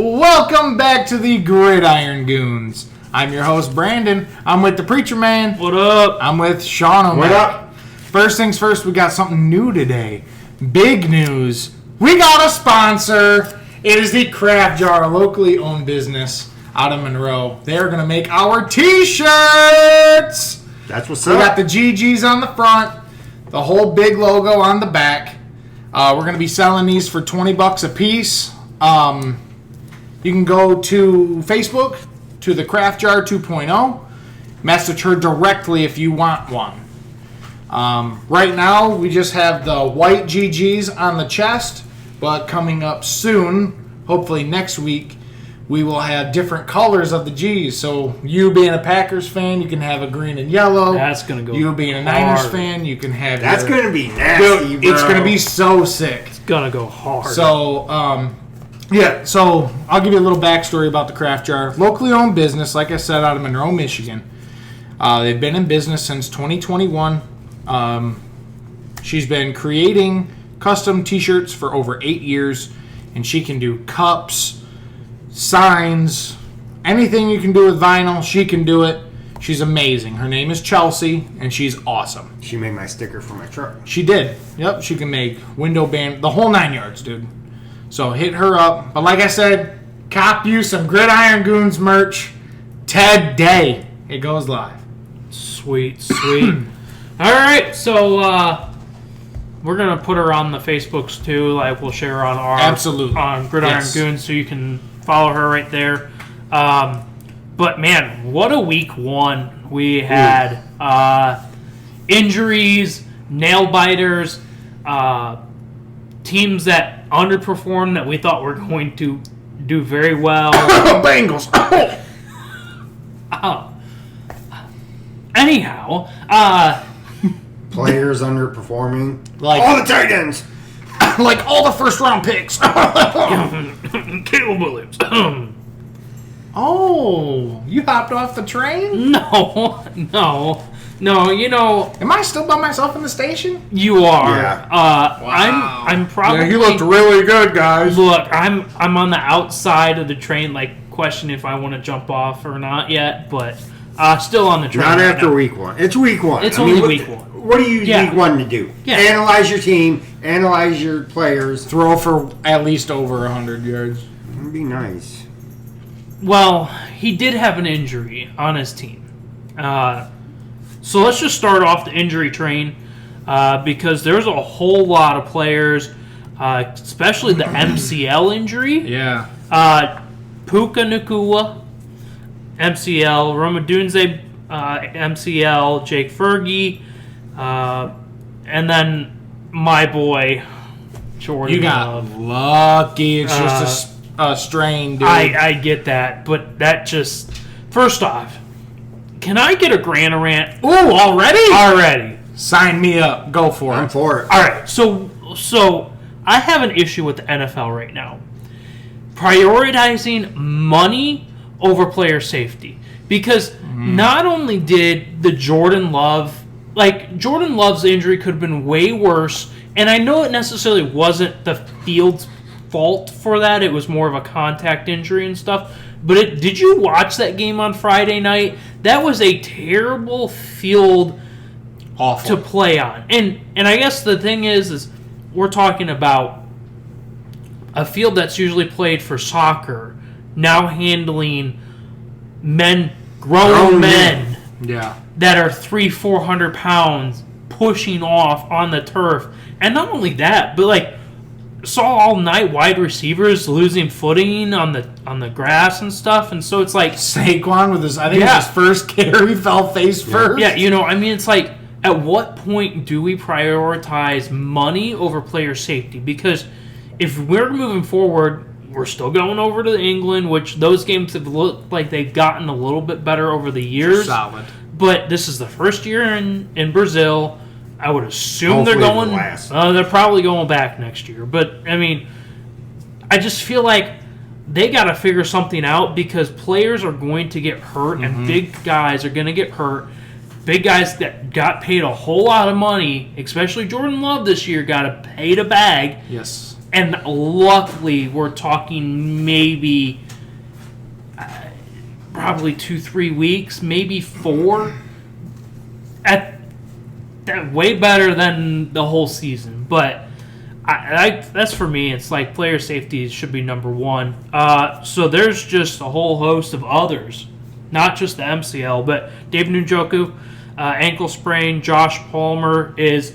Welcome back to the Gridiron Goons. I'm your host, Brandon. I'm with the Preacher Man. What up? I'm with Sean O'Mac. What up? First things first, we got something new today. Big news. We got a sponsor. It is the Craft Jar, a locally owned business out of Monroe. They are going to make our T-shirts. That's what's We up. got the GGs on the front, the whole big logo on the back. We're going to be selling these for $20 a piece. You can go to Facebook, to the Craft Jar 2.0. Message her directly if you want one. Right now, we just have the white GGs on the chest, but coming up soon, hopefully next week, we will have different colors of the G's. So you being a Packers fan, you can have a green and yellow. That's going to go You being a hard. Niners fan, you can have That's your... going to be nasty, Dude, bro. it's going to be so sick. It's going to go hard. So, so I'll give you a little backstory about the Craft Jar. Locally owned business, like I said, out of Monroe, Michigan. They've been in business since 2021. She's been creating custom T-shirts for over 8 years, and she can do cups, signs, anything you can do with vinyl, she can do it. She's amazing. Her name is Chelsea, and she's awesome. She made my sticker for my truck. She did. Yep, she can make window band, the whole 9 yards, dude. So hit her up. But like I said, cop you some Gridiron Goons merch today. It goes live. Sweet. All right, so we're going to put her on the Facebooks too. Like, we'll share her on our... Absolutely. On Gridiron Yes. Goons, so you can follow her right there. But, man, what a week one we had. Injuries, nail-biters, teams that underperformed that we thought were going to do very well. Bengals. Oh. Anyhow, Players underperforming. Like- all the tight ends. Like all the first round picks. Caleb Williams. Oh, you hopped off the train? No, you know, Am I still by myself in the station? you are. Yeah. I'm probably... Yeah, you looked really good, guys. Look, I'm on the outside of the train, like, questioning if I want to jump off or not yet, but still on the train. Not right after now. week one. It's week one. It's only what- week one. What do you Yeah. week one to do? Yeah. Analyze your team. Analyze your players. Throw for at least over 100 yards. That'd be nice. Well, he did have an injury on his team. So let's just start off the injury train because there's a whole lot of players, especially the MCL injury. Yeah. Puka Nacua, MCL. Romadunze, MCL. Jake Fergie. And then my boy, Jordan You got Love. lucky. It's just a strain, dude. I get that, but that just... First off, can I get a Granarant Ooh, already? already? Sign me up. Go for I'm it. for it. All right, so I have an issue with the NFL right now. Prioritizing money over player safety. Because not only did the Jordan Love... Like, Jordan Love's injury could have been way worse, and I know it necessarily wasn't the field's fault for that. It was more of a contact injury and stuff. But did you watch that game on Friday night? That was a terrible field Awful. to play on. And I guess the thing is we're talking about a field that's usually played for soccer now handling grown men Yeah. that are 300-400 pounds pushing off on the turf. And not only that, but like saw all night wide receivers losing footing on the grass and stuff. And so it's like, Saquon with his, I think Yeah. it was his first carry, fell face first. yeah, you know, I mean, it's like, at what point do we prioritize money over player safety? Because if we're moving forward, we're still going over to England, which those games have looked like they've gotten a little bit better over the years. Solid. But this is the first year in Brazil. I would assume Hopefully they're it going. lasts. They're probably going back next year. But I mean, I just feel like they got to figure something out because players are going to get hurt and big guys are going to get hurt. Big guys that got paid a whole lot of money, especially Jordan Love this year, got to pay the bag. Yes. And luckily, we're talking maybe probably 2-3 weeks, maybe 4. At that, way better than the whole season. But that's for me. It's like player safety should be number one. So there's just a whole host of others, not just the MCL, but Dave Njoku, ankle sprain. Josh Palmer is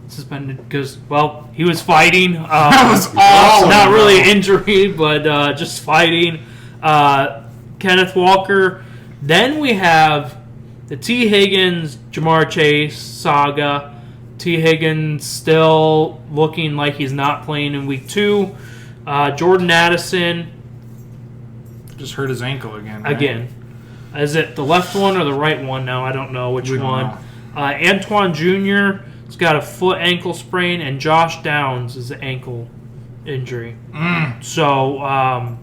suspended because, well, he was fighting. That was awesome. Not really injury, but just fighting. Kenneth Walker. Then we have the T. Higgins, Jamar Chase saga. T. Higgins still looking like he's not playing in week 2. Jordan Addison. Just hurt his ankle again. Right? Again. Is it the left one or the right one now? I don't know which We don't one. know. Antoine Jr. has got a foot ankle sprain, and Josh Downs is an ankle injury. So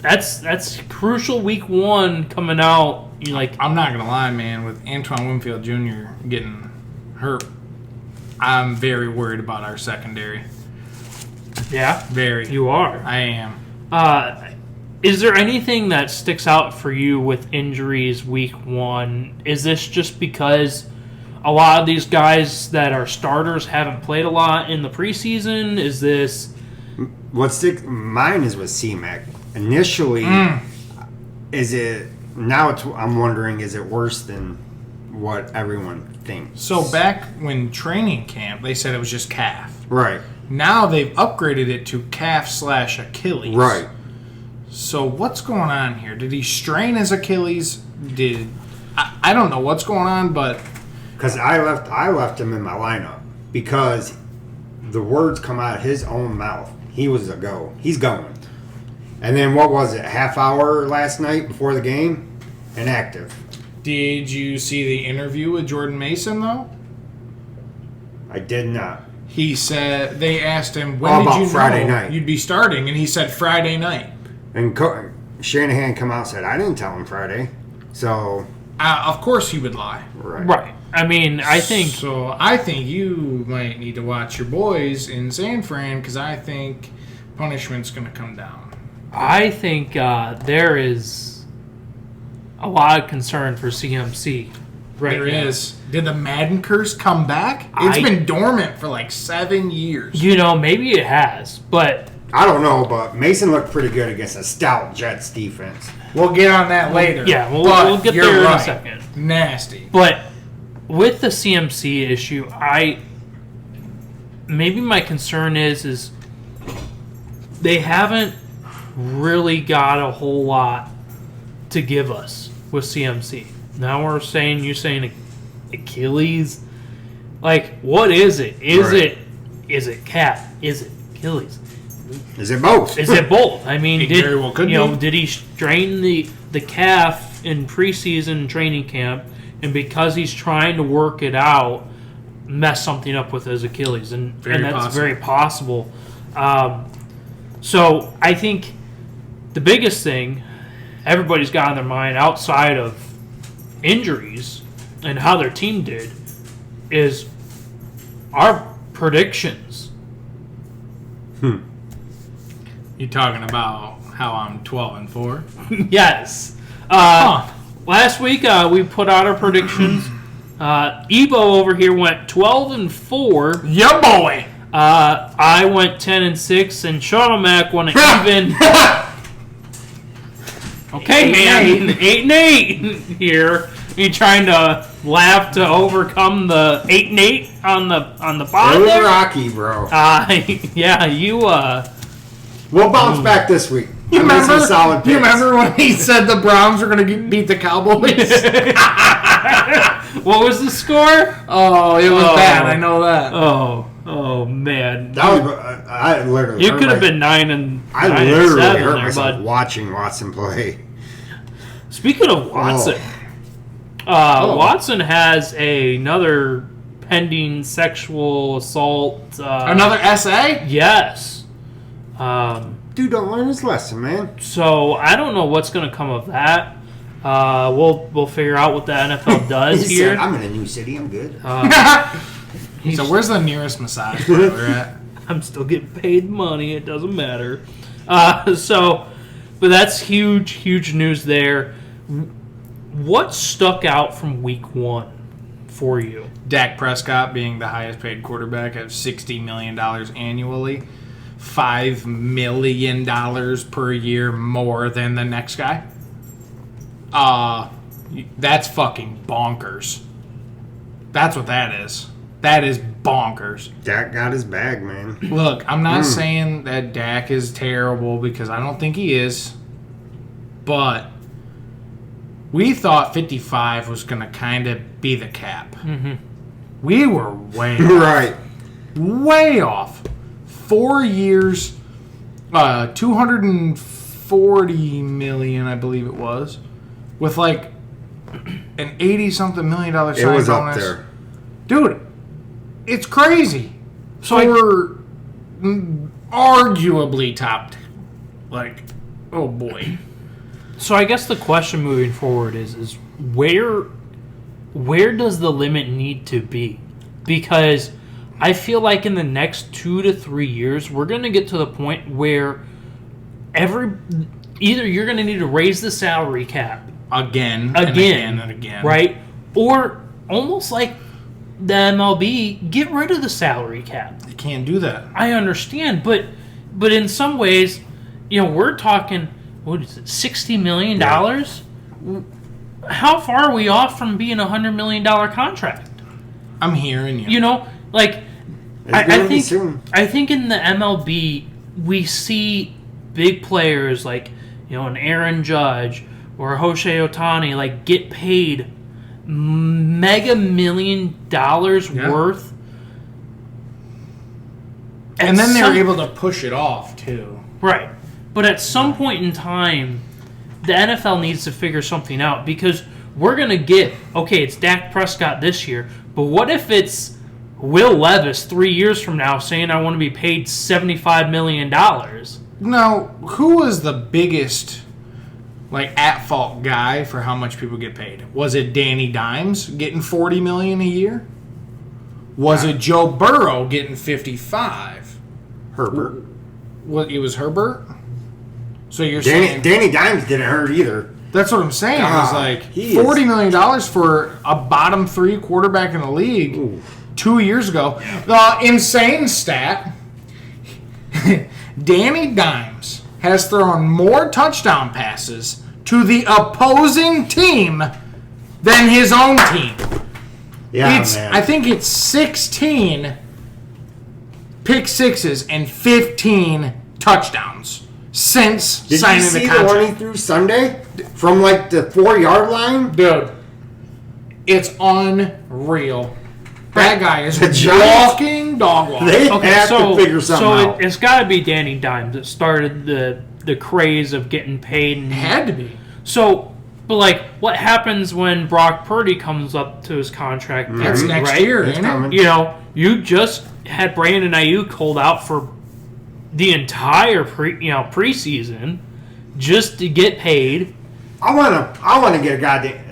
that's crucial week 1 coming out. You like I'm not going to lie, man. With Antoine Winfield Jr. getting hurt, I'm very worried about our secondary. yeah, Very. you are. I am. Is there anything that sticks out for you with injuries week 1? Is this just because a lot of these guys that are starters haven't played a lot in the preseason? Is this... Mine is with C-Mac. Initially, is it... Now I'm wondering, is it worse than what everyone thinks? So back when training camp, they said it was just calf. Right. Now they've upgraded it to calf/Achilles. Right. So what's going on here? Did he strain his Achilles? I don't know what's going on, but Because I left him in my lineup because the words come out of his own mouth. He was a go. He's going. And then what was it? Half hour last night before the game? Inactive. did you see the interview with Jordan Mason though? I did not. He said they asked him All when did about you Friday know night. you'd be starting, and he said Friday night. And Shanahan come out and said, I didn't tell him Friday. So, Of course he would lie. Right. I mean, I think... So I think you might need to watch your boys in San Fran because I think punishment's going to come down. I think there is a lot of concern for CMC right There now. is. Did the Madden curse come back? It's been dormant for like 7 years. You know, maybe it has, but I don't know, but Mason looked pretty good against a stout Jets defense. We'll get on that later. yeah, But we'll get you're there in right. a second. Nasty. But with the CMC issue, maybe my concern is they haven't really got a whole lot to give us with CMC. Now you're saying Achilles. Like, what is it? Right. Is it calf? Is it Achilles? Is it both? Is it both? I mean, It very well could be. did he strain the calf in preseason training camp, and because he's trying to work it out, mess something up with his Achilles, and that's possible. very possible. So I think the biggest thing everybody's got on their mind outside of injuries and how their team did is our predictions. You talking about how I'm 12-4? Yes. Last week we put out our predictions. Ebo over here went 12-4. Yeah, boy. I went 10-6, and Sean O'Mac won an even. Okay, man, 8-8 here. You trying to laugh to overcome the 8-8 on the It bottom was there? rocky, bro. Yeah, you. We'll bounce back this week. You I made some remember, solid picks. you remember when he said the Browns were going to beat the Cowboys? What was the score? Oh, it was bad. I know that. Oh man. That was, I literally. You hurt could have my- been 9-7 I literally hurt there, myself bud. watching Watson play. Speaking of Watson, Watson has another pending sexual assault. Another SA? Yes. Dude, don't learn his lesson, man. So I don't know what's going to come of that. We'll figure out what the NFL does He here. said, I'm in a new city. I'm good. So where's the nearest massage parlor at? I'm still getting paid money. It doesn't matter. But that's huge news there. What stuck out from week 1 for you? Dak Prescott being the highest paid quarterback at $60 million annually. $5 million per year more than the next guy. That's fucking bonkers. That's what that is. That is bonkers. Dak got his bag, man. Look, I'm not saying that Dak is terrible because I don't think he is. But we thought 55 was going to kind of be the cap. Mm-hmm. We were way Right. way off. 4 years, $240 million, I believe it was, with like an $80-something million It sign was bonus. up there. Dude, it's crazy. So For arguably top, like, oh boy. So I guess the question moving forward is where does the limit need to be? Because I feel like in the next 2 to 3 years, we're going to get to the point where either you're going to need to raise the salary cap Again, and again. right? Or almost like the MLB, get rid of the salary cap. You can't do that. I understand, but in some ways, we're talking, what is it, $60 million? How far are we off from being a $100 million contract? I'm hearing you. Like It's gonna be soon. I think in the MLB we see big players like an Aaron Judge or a Shohei Ohtani like get paid mega $1 million worth, and then they're able to push it off too. right. But at some point in time, the NFL needs to figure something out because we're gonna get it's Dak Prescott this year, but what if it's Will Levis 3 years from now saying I want to be paid $75 million? Now, who was the biggest, at-fault guy for how much people get paid? Was it Danny Dimes getting $40 million a year? Was it Joe Burrow getting $55? Herbert. What? It was Herbert. So you're saying Danny Dimes didn't hurt either. that's what I'm saying? God, It was he $40 million for a bottom 3 quarterback in the league. Ooh. 2 years ago. The insane stat, Danny Dimes has thrown more touchdown passes to the opposing team than his own team. Yeah, man. I think it's 16 pick sixes and 15 touchdowns since Did signing you see the the one contract. he threw Sunday from the 4-yard line? Dude, it's unreal. That guy is The Giants- walking dog walk. They have to figure something out. It's got to be Danny Dimes that started the craze of getting paid. And, Had to be. So, but what happens when Brock Purdy comes up to his contract? That's period, next right? year, It's ain't it? coming. You just had Brandon Ayuk hold out for the entire preseason just to get paid. I wanna get a goddamn.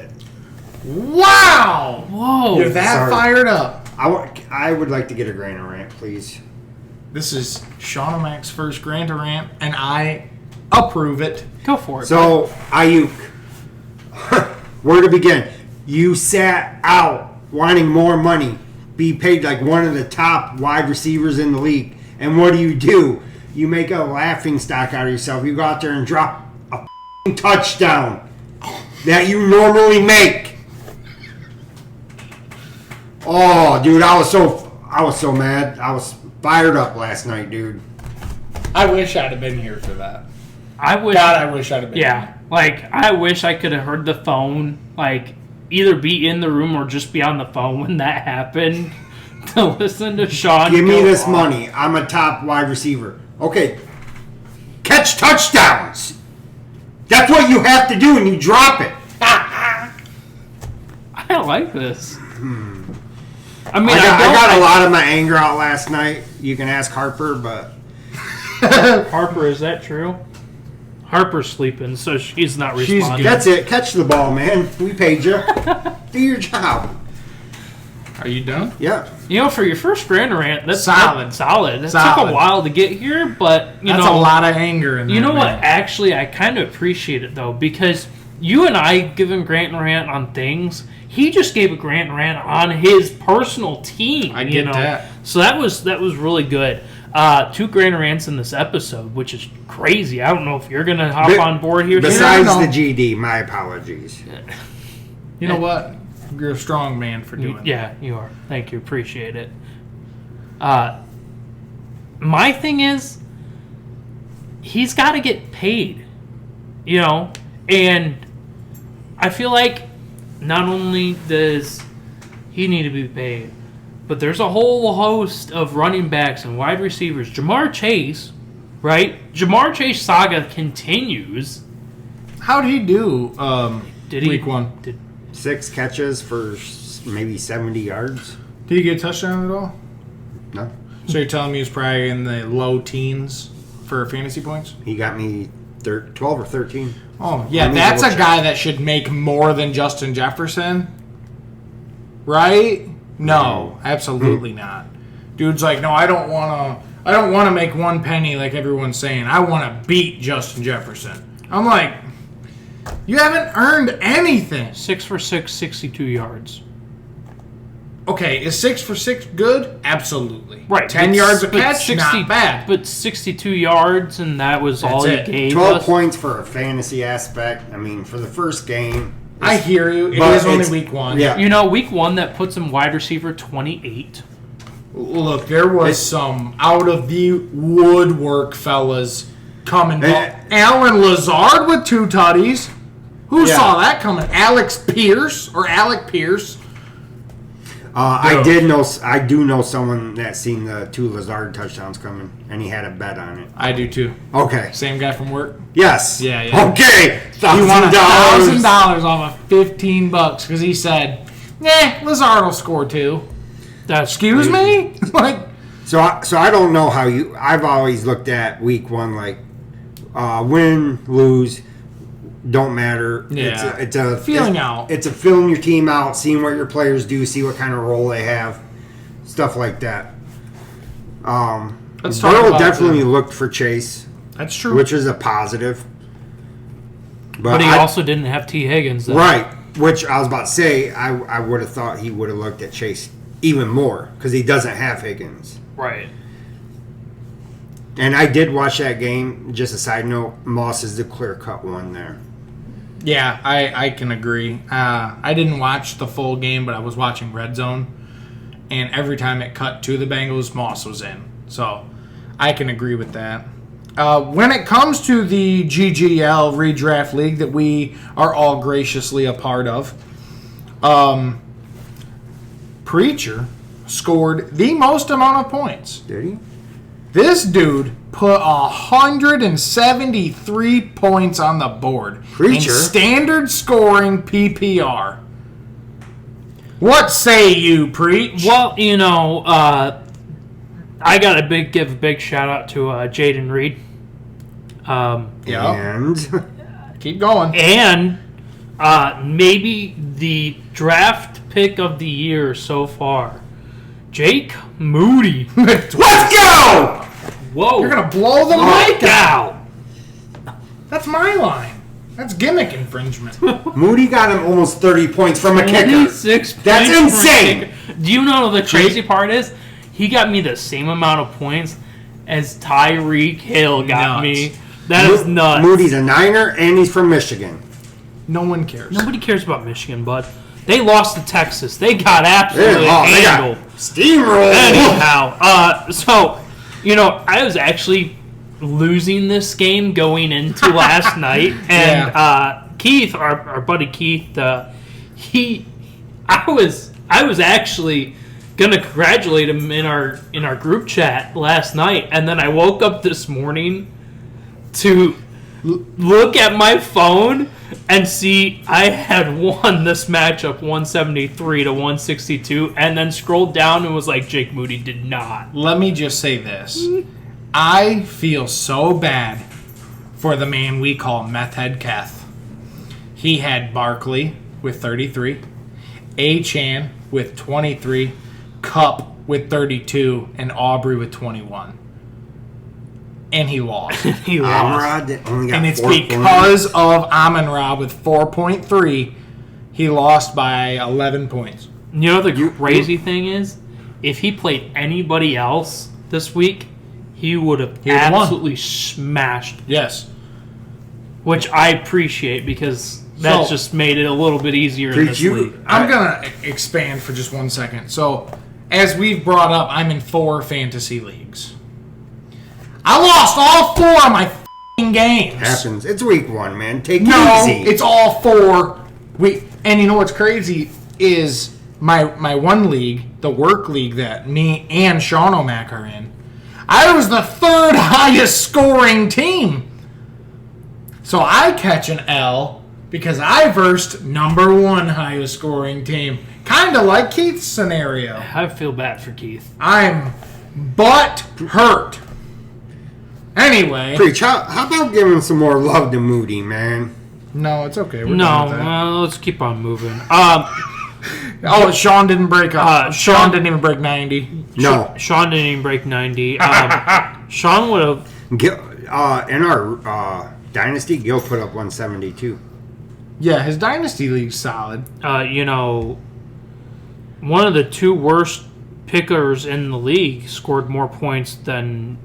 Wow! Whoa! You're that Sorry. fired up. I would like to get a Grant rant, please. This is Sean O'Mac's first Grant rant, and I approve it. Go for it. So Ayuk, where to begin? You sat out wanting more money, be paid like one of the top wide receivers in the league, and what do? You make a laughing stock out of yourself. You go out there and drop a f***ing touchdown that you normally make. Oh, dude, I was so mad. I was fired up last night, dude. I wish I'd have been here for that. I wish. God, I wish I'd have been Yeah, I wish I could have heard the phone, either be in the room or just be on the phone when that happened to listen to Sean. Give me go this on. money. I'm a top wide receiver. Okay. Catch touchdowns. That's what you have to do when you drop it. I like this. I mean, I got a lot of my anger out last night. You can ask Harper, but Harper, is that true? Harper's sleeping, so she's not She's responding. good. that's it. Catch the ball, man. We paid you. Do your job. Are you done? Yeah. You know, for your first Grand Rant, that's Solid. Solid. That took Solid. a while to get here, but you That's know, a lot of anger in there. you know what? man. Actually, I kind of appreciate it though, because you and I give him Grant and Rant on things. He just gave a Grant and Rant on his personal team. I you get know? that. So that was really good. 2 Grant and Rants in this episode, which is crazy. I don't know if you're gonna hop Be- on board here. Besides know. the GD, my apologies. You know what? You're a strong man for doing that. Yeah, you are. Thank you. Appreciate it. My thing is, he's got to get paid, you know? And I feel like not only does he need to be paid, but there's a whole host of running backs and wide receivers. Jamar Chase, right? Jamar Chase saga continues. How'd he do Did he? week one? 6 catches for maybe 70 yards. Did he get a touchdown at all? No. So you're telling me he was probably in the low teens for fantasy points? He got me 12 or 13. Oh, yeah, Let me that's a double guy that should make more than Justin Jefferson. Right? No, absolutely not. Dude's like, no, I don't want to make one penny like everyone's saying. I want to beat Justin Jefferson. I'm like, you haven't earned anything. 6 for 6, 62 yards. Okay, is 6 for 6 good? Absolutely. Right. 10 but- yards a but catch? Not bad. But 62 yards, and that was all he it. gave 12 us. points for a fantasy aspect. I mean, for the first game. I hear you. It But is only it's- week one. Yeah. You know, week 1, that puts him wide receiver 28. Look, there was some out of the woodwork fellas coming. Alan Lazard with 2 tutties. Who Yeah. saw that coming? Alec Pierce. I do know someone that seen the 2 Lazard touchdowns coming, and he had a bet on it. I do too. Okay. Same guy from work. Yes. Yeah, yeah. Okay. He won $1,000. $1,000 off of $15 because he said, Lazard will score 2. That's Excuse crazy. me? Like, So I don't know how you. I've always looked at week 1 like win, lose, don't matter. Yeah. It's a Feeling out. It's a filling your team out, seeing what your players do, see what kind of role they have, stuff like that. Let's talk Burrow about definitely the- looked for Chase, that's true. which is a positive. But he I- also didn't have T. Higgins. Though. right, which I was about to say. I would have thought he would have looked at Chase even more because he doesn't have Higgins. Right. And I did watch that game. Just a side note, Moss is the clear-cut one there. Yeah, I can agree. I didn't watch the full game, but I was watching Red Zone, and every time it cut to the Bengals, Moss was in. So I can agree with that. When it comes to the GGL redraft league that we are all graciously a part of, Preacher scored the most amount of points. Did he? This dude put 173 points on the board. Preacher. In standard scoring PPR. What say you, Preach? Well, you know, I got to give a big shout out to Jaden Reed. Yeah. And Keep going. And maybe the draft pick of the year so far, Jake Moody. let's go! Whoa. You're going to blow the Look mic out. out. That's my line. That's gimmick infringement. Moody got him almost 30 points from a kicker. 26 That's points for a insane. kicker. Do you know the crazy part is? He got me the same amount of points as Tyreek Hill got Nuts. me. That is nuts. Moody's a Niner, and he's from Michigan. No one cares. Nobody cares about Michigan, bud. They lost to Texas. They got absolutely They handled. got steamroll. Anyhow, so, you know, I was actually losing this game going into last night, and Keith, our buddy Keith, I was actually gonna congratulate him in our group chat last night, and then I woke up this morning to look at my phone and see I had won this matchup 173 to 162, and then scrolled down and was like, Jake Moody did not. Let me just say this. I feel so bad for the man we call Meth Head Keth. He had Barkley with 33, Achan with 23, Cup with 32, and Aubrey with 21. And he lost. He lost. Amrad only got And it's 4 because of Amon-Ra with 4.3, he lost by 11 points. You know the crazy thing is, if he played anybody else this week, he would have would've won. absolutely smashed. Yes. Which I appreciate because that So- just made it a little bit easier in Preach this you. league. I'm going to expand for just 1 second. So, as we've brought up, I'm in 4 fantasy leagues. I lost all 4 of my f***ing games. Happens. It's week 1, man. Take it No, easy. it's all 4. And you know what's crazy is my one league, the work league that me and Sean O'Mac are in, I was the 3rd highest scoring team. So I catch an L because I versed number 1 highest scoring team. Kind of like Keith's scenario. I feel bad for Keith. I'm butt hurt. Anyway. Preach. How about giving some more love to Moody, man? No, it's okay. We're No, done with that. let's keep on moving. Oh, Sean didn't break up. Sean Sean- didn't even break 90. No. Sean didn't even break 90. Sean would have. In our Dynasty, Gil put up 172. Yeah, his Dynasty League's solid. One of the 2 worst pickers in the league scored more points than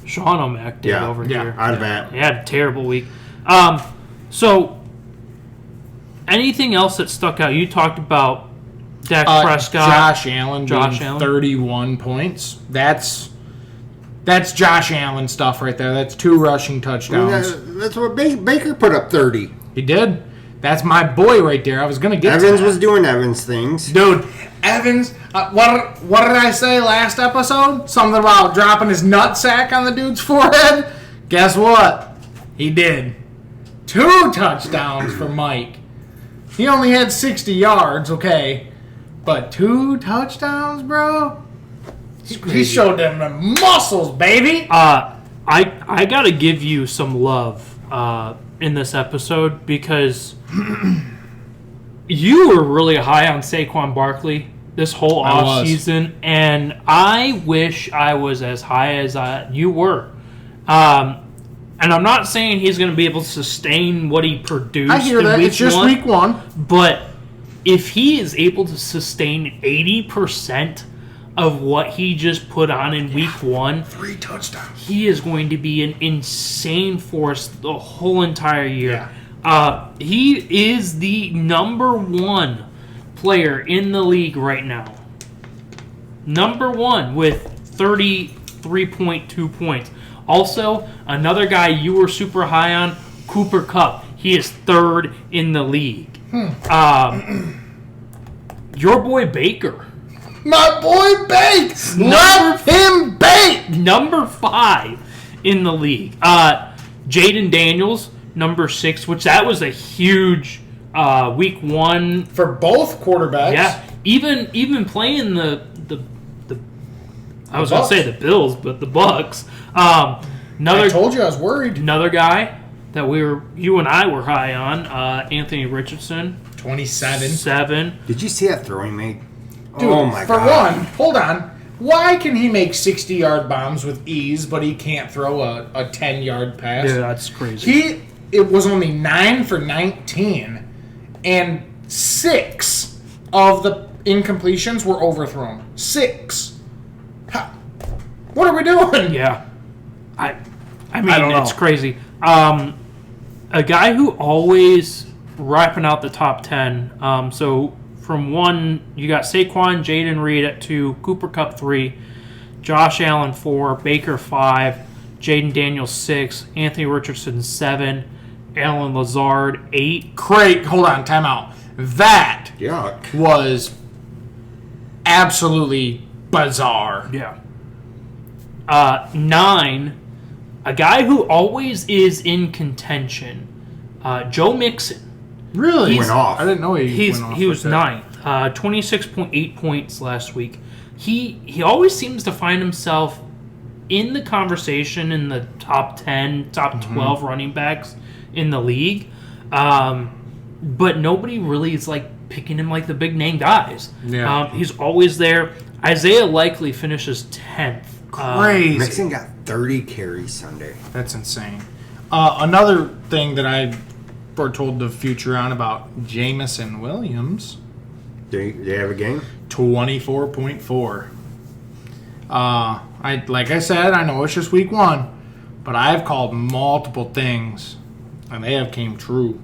Sean O'Mac did over here. I'd bet. He had a terrible week. So, anything else that stuck out? You talked about Dak Prescott. Josh Allen Josh being Allen. 31 points. That's Josh Allen stuff right there. That's 2 rushing touchdowns. That's what Baker put up 30. He did. That's my boy right there. I was going to get Evans to was that. doing Evans things. Dude, Evans, what did I say last episode? Something about dropping his nutsack on the dude's forehead? Guess what? He did. 2 touchdowns for Mike. He only had 60 yards, okay. But 2 touchdowns, bro? He showed them the muscles, baby. I gotta give you some love in this episode because you were really high on Saquon Barkley this whole I was. offseason, and I wish I was as high as you were. And I'm not saying he's going to be able to sustain what he produced I hear in that. week It's just 1, week 1. but if he is able to sustain 80% of what he just put on in week 1, 3 touchdowns. he is going to be an insane force the whole entire year. He is the number 1 player in the league right now. Number 1 with 33.2 points. Also, another guy you were super high on, Cooper Kupp. He is 3rd in the league. Your boy Baker. My boy Bates! Let him bake! Number 5 in the league. Jaden Daniels, number 6, which that was a huge week 1. For both quarterbacks. Yeah, even playing the I was going to Bucks. say the Bills, but the Bucks. I Another told you I was worried. another guy that you and I were high on, Anthony Richardson, 27. 7. Did you see that throw he made? Dude, Oh my for god. one, hold on. Why can he make 60-yard bombs with ease, but he can't throw a 10-yard pass? Yeah, that's crazy. It was only 9 for 19, and 6 of the incompletions were overthrown. 6. What are we doing? Yeah. I mean, I don't know. it's crazy. A guy who always wrapping out the top 10. So from 1, you got Saquon, Jaden Reed at 2, Cooper Kupp 3, Josh Allen 4, Baker 5, Jaden Daniels 6, Anthony Richardson 7, Alan Lazard 8. Great. Hold on. Time out. That Yuck. was absolutely bizarre. Yeah. 9, a guy who always is in contention, Joe Mixon. Really? Went off. I didn't know he went off. He was like that. 9th, 26.8 points last week. He always seems to find himself in the conversation in the top 10, top 12 running backs in the league, but nobody really is like picking him like the big name guys. Yeah. He's always there. Isaiah Likely finishes 10th. Crazy. Mixon got 30 carries Sunday. That's insane. Another thing that I foretold the future on about Jamison Williams, Do they have a game? 24.4. Like I said, I know it's just week 1, but I've called multiple things, and they have came true.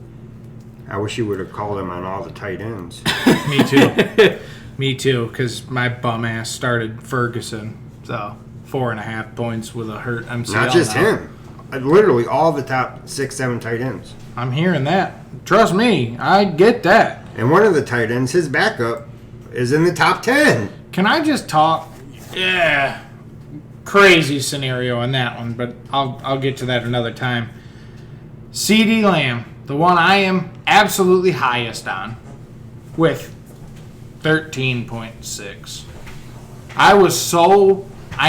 I wish you would have called him on all the tight ends. Me too. Me too, because my bum ass started Ferguson, so 4.5 points with a hurt MCL. Not just now. him. Literally all the top 6-7 tight ends. I'm hearing that. Trust me, I get that. And one of the tight ends, his backup, is in the top 10. Can I just talk? Yeah, crazy scenario in that one, but I'll get to that another time. CeeDee Lamb, the one I am absolutely highest on, with 13.6. I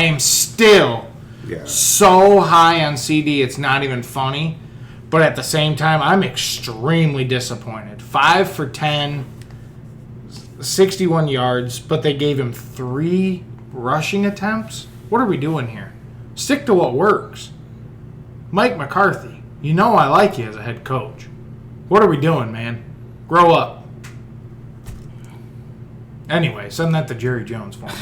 am still Yeah. so high on CD, it's not even funny. But at the same time, I'm extremely disappointed. 5 for 10, 61 yards, but they gave him 3 rushing attempts? What are we doing here? Stick to what works. Mike McCarthy, you know I like you as a head coach. What are we doing, man? Grow up. Anyway, send that to Jerry Jones for me.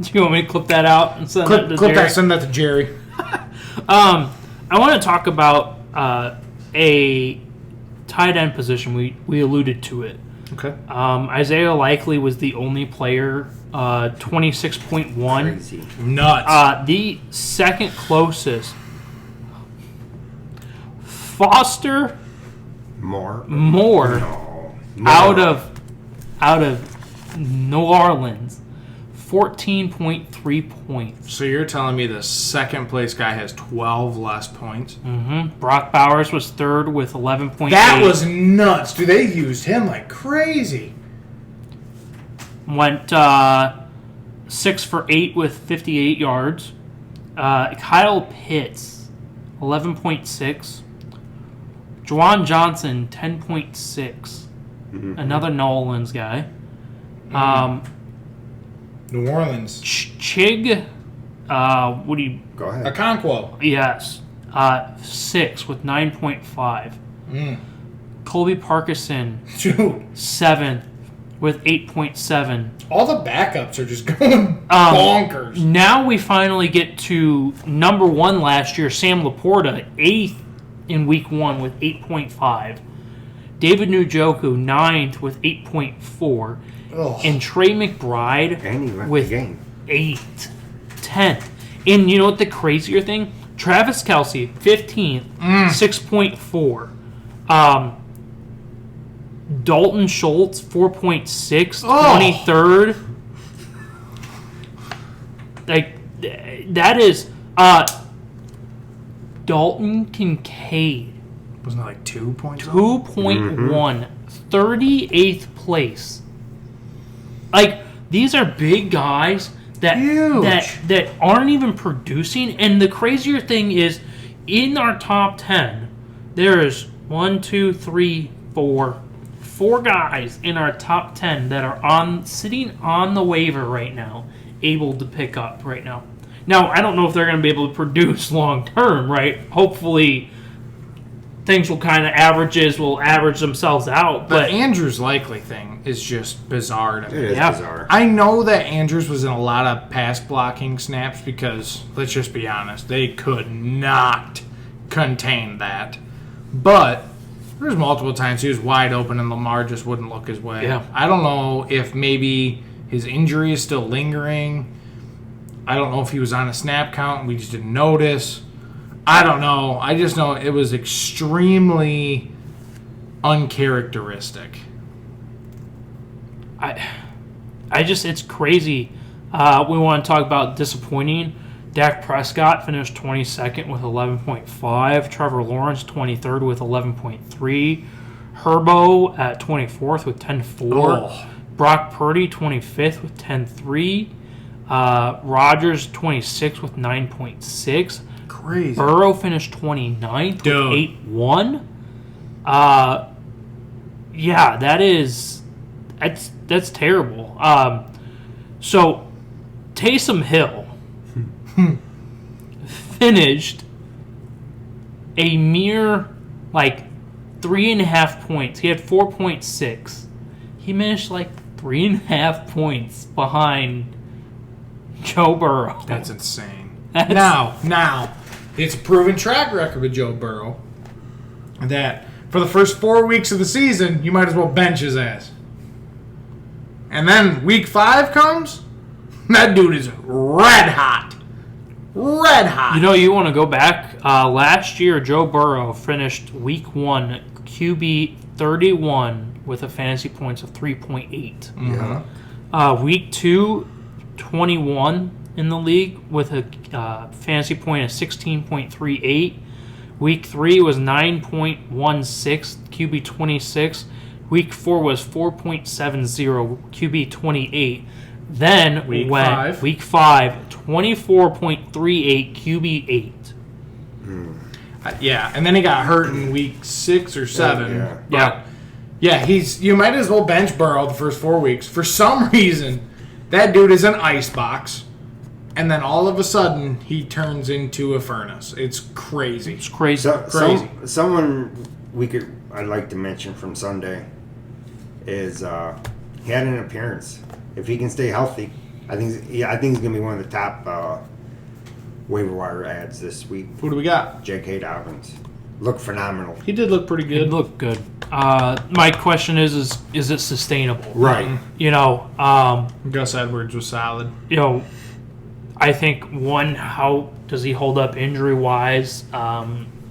Do you want me to clip that out and send that to Jerry? Send that to Jerry. I want to talk about a tight end position. We alluded to it. Okay. Isaiah Likely was the only player, 26.1. Crazy. Nuts. The second closest, Foster More. Moore, No. out of New Orleans, 14.3 points. So you're telling me the second place guy has 12 less points? Brock Bowers was third with 11.8. That was nuts. Dude, they used him like crazy. Went 6 for 8 with 58 yards. Kyle Pitts, 11.6. Juwan Johnson, 10.6. Another Nolans guy. New Orleans. Chig, what do you... Go ahead. Okonkwo. Yes. 6 with 9.5. Colby Parkinson, Dude, 7th with 8.7. all the backups are just going bonkers. Now we finally get to number 1 last year, Sam Laporta, 8th in week 1 with 8.5. David Njoku, 9th with 8.4. Ugh. And Trey McBride And he left with the game. 8. 10th. And you know what the crazier thing? Travis Kelce, 15th, 6.4. Dalton Schultz, 4.6, Oh. 23rd. Like, that is... Dalton Kincaid, Wasn't it like 2 points? 2.1, 38th place. Like, these are big guys that Huge. that aren't even producing. And the crazier thing is, in our top 10, there is 4 guys in our top 10 that are sitting on the waiver right now, able to pick up right now. Now, I don't know if they're going to be able to produce long term, right? Hopefully, things will kind of average themselves out. The But Andrews Likely thing is just bizarre to It me. is Yeah. bizarre. I know that Andrews was in a lot of pass blocking snaps because, let's just be honest, they could not contain that. But there's multiple times he was wide open and Lamar just wouldn't look his way. Yeah. I don't know if maybe his injury is still lingering. I don't know if he was on a snap count and we just didn't notice. I don't know. I just know it was extremely uncharacteristic. it's crazy. We want to talk about disappointing. Dak Prescott finished 22nd with 11.5. Trevor Lawrence 23rd with 11.3. Herbo at 24th with 10.4. Oh. Brock Purdy 25th with 10.3. Rodgers 26th with 9.6. Crazy. Burrow finished 29th Dude. with 8.1. Yeah, that's terrible. So Taysom Hill finished a mere 3.5 points. He had 4.6. He finished 3.5 points behind Joe Burrow. That's insane. Now, it's a proven track record with Joe Burrow that for the first 4 weeks of the season, you might as well bench his ass. And then week 5 comes, that dude is red hot. Red hot. You want to go back? Last year, Joe Burrow finished week 1 QB 31 with a fantasy points of 3.8. Yeah. Week 2, 21 in the league with a fantasy point of 16.38. Week 3 was 9.16 QB 26. Week 4 was 4.70 QB 28. Then Week went 5. Week 5 24.38 QB 8. Yeah, and then he got hurt in week 6 or 7. Yeah. Yeah. Yeah, you might as well bench Burrow the first 4 weeks. For some reason, that dude is an icebox, and then all of a sudden he turns into a furnace. It's crazy. It's crazy. Crazy. Someone I'd like to mention from Sunday is he had an appearance. If he can stay healthy, I think he's gonna be one of the top waiver wire ads this week. Who do we got? J.K. Dobbins looked phenomenal. He did look pretty It good. looked good. My question is it sustainable? Right. Gus Edwards was solid. I think how does he hold up injury wise?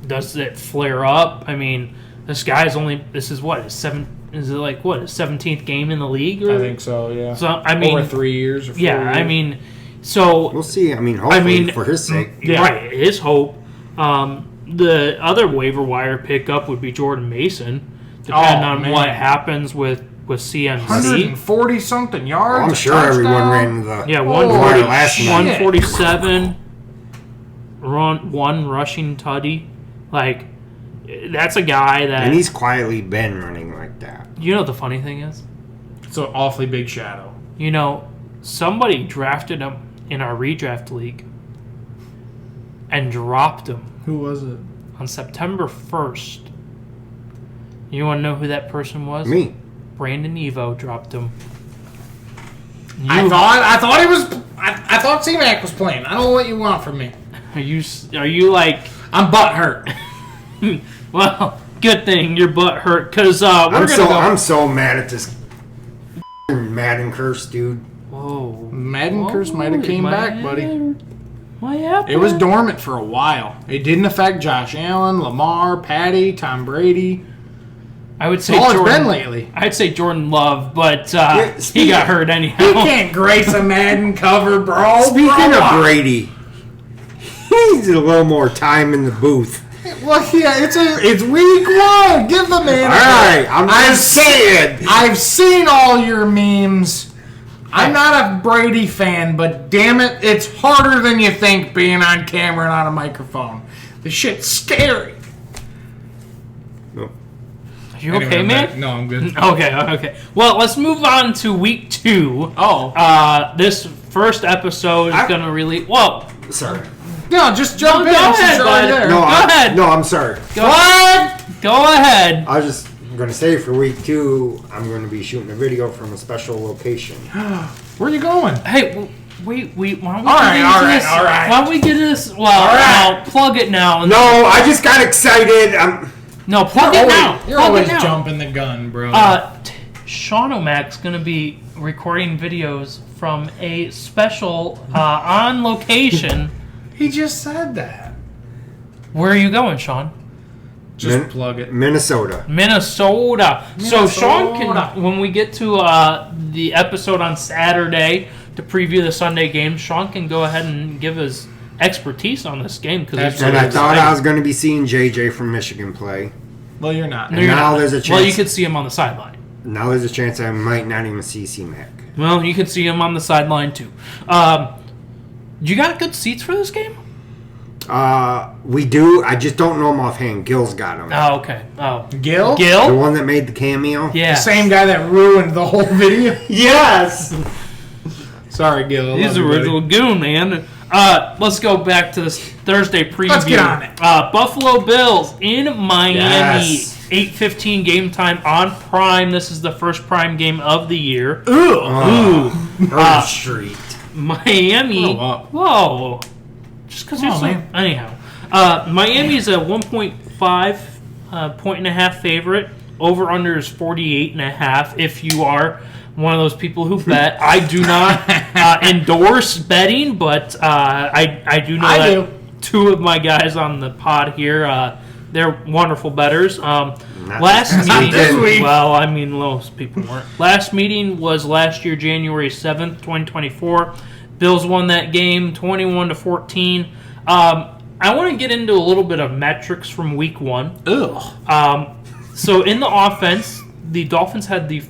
Does it flare up? I mean, this guy's this is what his 17th game in the league? I think so, yeah. So I mean, over 3 years or 4 yeah, years. I mean, so We'll see. Hopefully for his sake. Yeah. right, his hope. The other waiver wire pickup would be Jordan Mason, depending on man. what happens with CMC. 140 something yards. I'm a sure everyone touchdown. ran the Yeah, Holy 140, last night. 147, one rushing tutty. That's a guy that... and he's quietly been running like that. the funny thing is? It's an awfully big shadow. Somebody drafted him in our redraft league and dropped him Who was it? on September 1st. You want to know who that person was? Me. Brandon Evo dropped him. I thought he was. I thought C-Mac was playing. I don't know what you want from me. Are you I'm butt hurt. well, good thing your butt hurt because I'm so mad at this Madden curse, dude. Whoa. Madden curse might have came back, buddy. What happened? It was dormant for a while. It didn't affect Josh Allen, Lamar, Patty, Tom Brady. I would say All it's Jordan. been lately. I'd say Jordan Love, but Yeah, he got hurt anyhow. He can't grace a Madden cover, bro. Speaking of Brady, he needs a little more time in the booth. Well, yeah, it's week 1. Give the man. All right, I'm just saying. I've seen all your memes. I'm not a Brady fan, but damn it, it's harder than you think being on camera and on a microphone. The shit's scary. No. Are you okay, man? No, I'm good. Okay. Well, let's move on to week 2. Oh. This first episode is going to really... Well, Sorry. No, just jump in. go since ahead, you're already bud. there. No, ahead. No, I'm sorry. What? go ahead. I was just going to say for week 2, I'm going to be shooting a video from a special location. Where are you going? Hey, wait. Why don't we All right, get into all right, this? all right. Why don't we get this? Well, right. I'll plug it now. No, I just got excited. No, plug it now. You're Plug always it now. jumping the gun, bro. Sean O'Mac's going to be recording videos from a special on location. He just said that. Where are you going, Sean? Just plug it. Minnesota. Minnesota. So Sean Minnesota. can, when we get to the episode on Saturday to preview the Sunday game, Sean can go ahead and give his expertise on this game because Absolutely. And I thought I was going to be seeing JJ from Michigan play. Well, you're not. And now there's a chance. Well, you could see him on the sideline. Now there's a chance I might not even see C-Mac. Well, you could see him on the sideline too. You got good seats for this game? We do. I just don't know him offhand. Gil's got him. Oh, okay. Oh, Gil? The Gil? one that made the cameo? Yeah. The same guy that ruined the whole video. Yes! Sorry, Gil. I He's love the you, buddy. original goon, man. Let's go back to this Thursday preview. Let's get on it. Buffalo Bills in Miami. Yes. 8:15 game time on Prime. This is the first Prime game of the year. Herb Street. Miami. Grow up. Whoa. Just because you're Come so... on, man. Anyhow. Miami is a 1.5 point and a half favorite. Over-under is 48.5 if you are one of those people who bet. I do not endorse betting, but I do know I that do. two of my guys on the pod here, they're wonderful bettors. Last meeting, this week. well, I mean, most people weren't. Last meeting was last year, January 7th, 2024. Bills won that game 21-14. I want to get into a little bit of metrics from week 1. Ugh. So in the offense, the Dolphins had the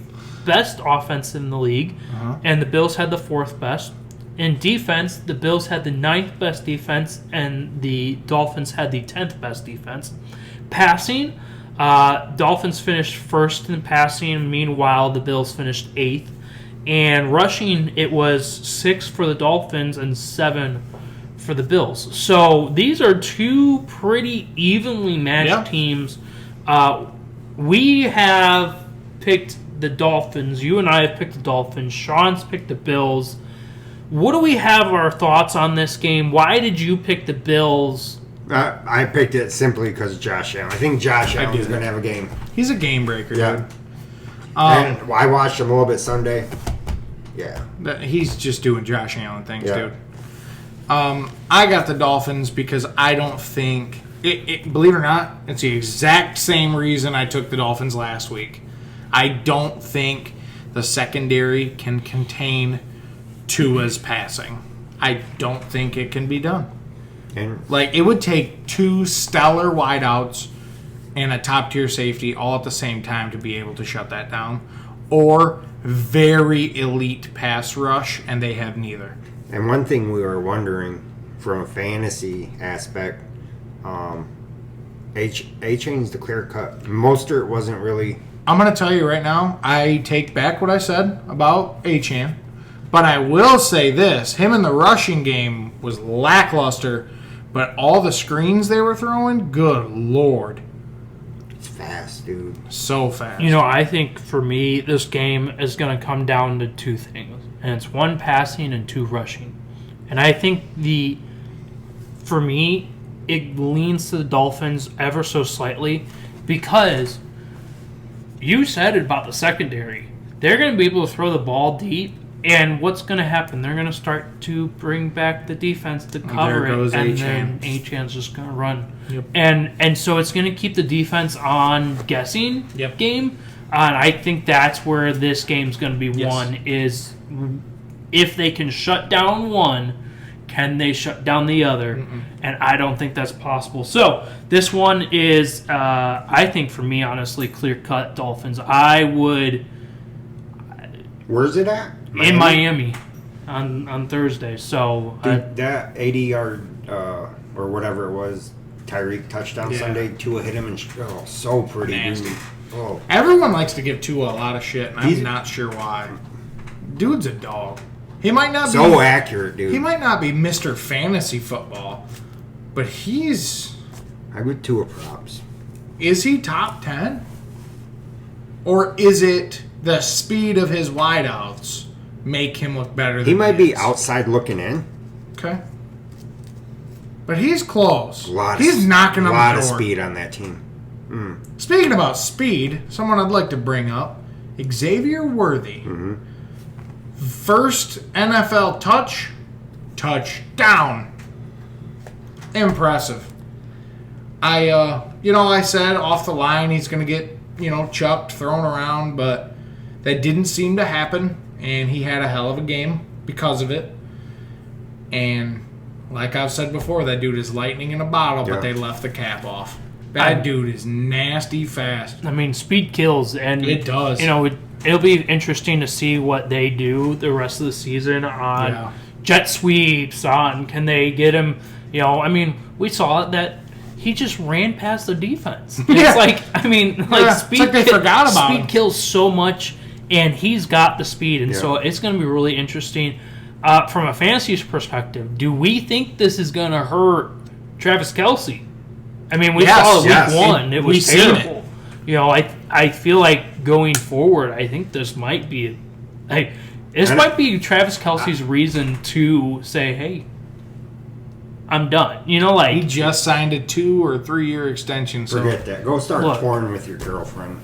best offense in the league, and the Bills had the 4th best. In defense, the Bills had the 9th best defense, and the Dolphins had the 10th best defense. Passing, Dolphins finished 1st in passing. Meanwhile, the Bills finished 8th. And rushing, it was 6 for the Dolphins and 7 for the Bills. So these are two pretty evenly matched Yeah. teams. We have picked the Dolphins. You and I have picked the Dolphins. Sean's picked the Bills. What do we have our thoughts on this game? Why did you pick the Bills? I picked it simply because of Josh Allen. I think Josh Allen's do. going to have a game. He's a game breaker, Yeah. dude. And I watched him a little bit Sunday. Yeah. He's just doing Josh Allen things, Yeah. dude. I got the Dolphins because I don't think believe it or not, it's the exact same reason I took the Dolphins last week. I don't think the secondary can contain Tua's passing. I don't think it can be done. And Like, it would take 2 stellar wideouts and a top-tier safety all at the same time to be able to shut that down. Or very elite pass rush, and they have neither. And one thing we were wondering from a fantasy aspect, A-Chain's the clear cut. Mostert wasn't really. I'm going to tell you right now, I take back what I said about Achane. But I will say this, him in the rushing game was lackluster, but all the screens they were throwing, good Lord. It's fast, dude. So fast. You know, I think for me, this game is going to come down to 2 things. And it's 1 passing and 2 rushing. And I think for me, it leans to the Dolphins ever so slightly because you said it about the secondary. They're going to be able to throw the ball deep. And what's going to happen? They're going to start to bring back the defense to cover there goes it, and Achane. then Achane's just going to run. Yep. And so it's going to keep the defense on guessing Yep. game. And I think that's where this game's going to be Yes. won is if they can shut down one, can they shut down the other? And I don't think that's possible. So this one is, I think for me, honestly, clear-cut Dolphins. I would... Where's it at? In Miami on Thursday. So Dude, that 80-yard or whatever it was, Tyreek touchdown Yeah. Sunday, Tua hit him and so pretty, Nasty. dude. Oh, Everyone likes to give Tua a lot of shit, and I'm He's- not sure why. Dude's a dog. He might not so be accurate, dude. he might not be Mr. Fantasy Football, but he's I would Tua props. is he top 10? Or is it the speed of his wideouts make him look better than He might be is? outside looking in. Okay. But he's close. He's He's knocking on a lot the of door. speed on that team. Speaking about speed, someone I'd like to bring up, Xavier Worthy. First NFL touchdown. Impressive. I said off the line he's going to get, chucked, thrown around, but that didn't seem to happen, and he had a hell of a game because of it. And like I've said before, that dude is lightning in a bottle, Yeah. but they left the cap off. That dude is nasty fast. I mean, speed kills, and It does. It'll be interesting to see what they do the rest of the season on Yeah. jet sweeps. On can they get him? we saw that he just ran past the defense. Yeah. It's like, I mean, like Yeah, it's like they forgot about speed him. kills so much, and he's got the speed, and Yeah. so it's going to be really interesting. From a fantasy perspective, do we think this is going to hurt Travis Kelce? I mean, we Yes, saw it week yes. one; it was We've seen terrible. You know, I feel like going forward, I think this might be might be Travis Kelce's reason to say, "Hey, I'm done." You know, He like just signed a 2 or 3 year extension. So, Forget that. Go start Look. touring with your girlfriend.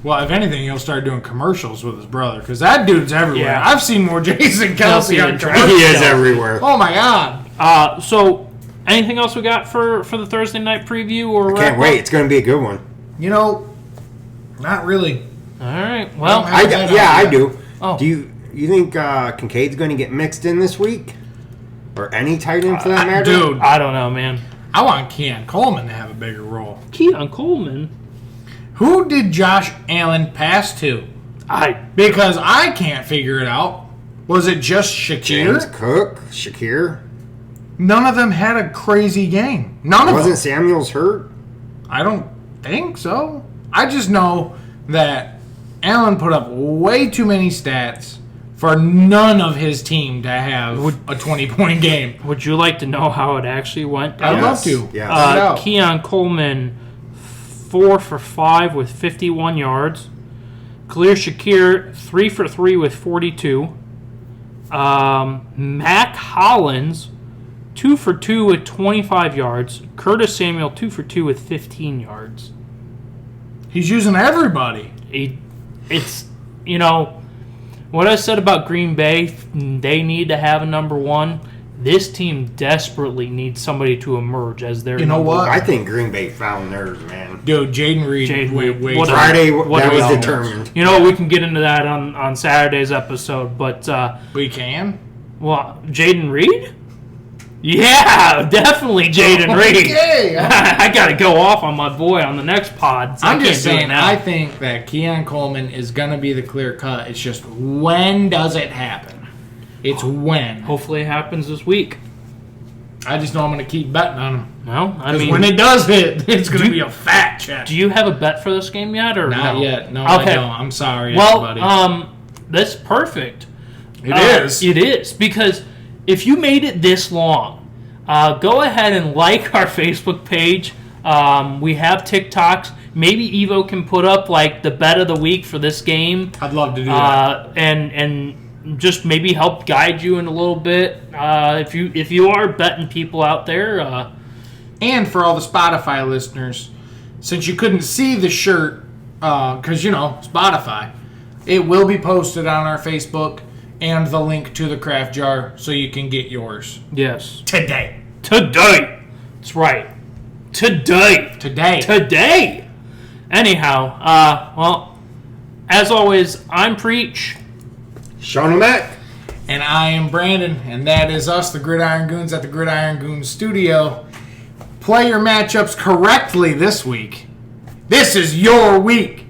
well, if anything, he'll start doing commercials with his brother because that dude's everywhere. Yeah. I've seen more Jason Kelce Kelce on than commercials. He is everywhere. Oh my god! so. Anything else we got for the Thursday night preview or Can't wrap-up? wait. It's going to be a good one. You know, not really. All right. Well, I don't have- I do. Oh. Do you think Kincaid's going to get mixed in this week, or any tight end for that matter? Dude, I don't know, man. I want Keon Coleman to have a bigger role. Keon Coleman. Who did Josh Allen pass to? Because I can't figure it out. Was it just James Shakir? Cook, Shakir. None of them had a crazy game. None of Wasn't them. Samuels hurt? I don't think so. I just know that Allen put up way too many stats for none of his team to have a 20-point game. Would you like to know how it actually went down? I'd love to. Yes. Find out. Keon Coleman, 4 for 5 with 51 yards. Khalil Shakir, 3 for 3 with 42. Mac Hollins, 2 for 2 with 25 yards. Curtis Samuel, 2 for 2 with 15 yards. He's using everybody. It's, you know, what I said about Green Bay, they need to have a number one. This team desperately needs somebody to emerge as their You know number what? one. I think Green Bay found theirs, man. Dude, Jaden Reed. Jaden wait, Reed. wait. What a- Friday, what that do we was know? determined. You know, we can get into that on Saturday's episode, but, We can? well, Jaden Reed? Yeah, definitely Jaden Reed. Okay. I got to go off on my boy on the next pod. So I'm I just can't do it saying, now. I think that Keon Coleman is going to be the clear cut. It's just when does it happen? It's when. Hopefully it happens this week. I just know I'm going to keep betting on him. Well, I Because mean, when it does hit, it's going to be a fat check. do you have a bet for this game yet, or Not no? yet. No, Okay. I don't. I'm sorry, Well, everybody. that's perfect. It is. It is, because if you made it this long, go ahead and like our Facebook page. We have TikToks. Maybe Evo can put up like the bet of the week for this game, I'd love to do that. and just maybe help guide you in a little bit. If you are betting people out there, And for all the Spotify listeners, since you couldn't see the shirt, because, Spotify, it will be posted on our Facebook and the link to the craft jar so you can get yours. yes, Today. That's right, today. Anyhow, well, as always, I'm Preach. Sean O'Mac. And I am Brandon, and that is us, the Gridiron Goons at the Gridiron Goons Studio. Play your matchups correctly this week. This is your week.